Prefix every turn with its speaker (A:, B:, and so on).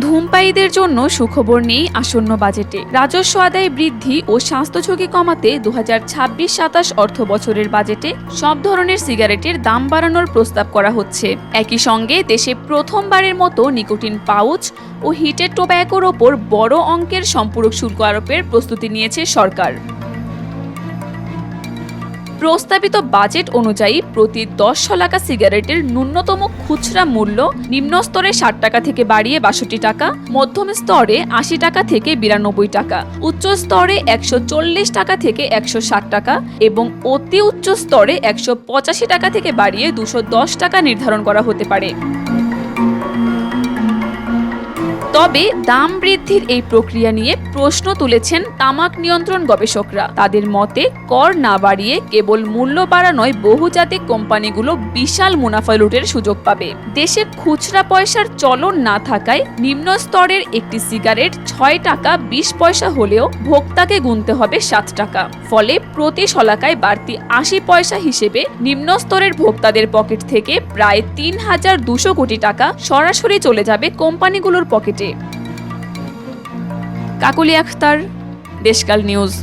A: ধূমপায়ীদের জন্য সুখবর নেই আসন্ন বাজেটে। রাজস্ব আদায় বৃদ্ধি ও স্বাস্থ্য ঝুঁকি কমাতে 2026-27 অর্থ বছরের বাজেটে সব ধরনের সিগারেটের দাম বাড়ানোর প্রস্তাব করা হচ্ছে। একই সঙ্গে দেশে প্রথমবারের মতো নিকোটিন পাউচ ও হিটেড টোব্যাকোর ওপর বড় অঙ্কের সম্পূরক শুল্ক আরোপের প্রস্তুতি নিয়েছে সরকার। প্রস্তাবিত বাজেট অনুযায়ী প্রতি 10 শলাকা সিগারেটের ন্যূনতম খুচরা মূল্য নিম্ন স্তরে 60 টাকা থেকে বাড়িয়ে 62 টাকা, মধ্যম স্তরে 80 টাকা থেকে 92 টাকা, উচ্চ স্তরে 140 টাকা থেকে 160 টাকা এবং অতি উচ্চ স্তরে 185 টাকা থেকে বাড়িয়ে 210 টাকা নির্ধারণ করা হতে পারে। তবে দাম বৃদ্ধির এই প্রক্রিয়া নিয়ে প্রশ্ন তুলেছেন তামাক নিয়ন্ত্রণ গবেষকরা। তাদের মতে, কর না বাড়িয়ে কেবল মূল্য বাড়ানোয় বহুজাতিক কোম্পানিগুলো বিশাল মুনাফা লুটের সুযোগ পাবে। দেশে খুচরা পয়সার চলন না থাকায় নিম্ন স্তরের একটি সিগারেট 6 টাকা 20 পয়সা হলেও ভোক্তাকে গুনতে হবে 7 টাকা। ফলে প্রতি শলাকায় বাড়তি 80 পয়সা হিসেবে নিম্ন স্তরের ভোক্তাদের পকেট থেকে প্রায় 3200 কোটি টাকা সরাসরি চলে যাবে কোম্পানিগুলোর পকেটে। কাকলি আখতার, দেশকাল নিউজ।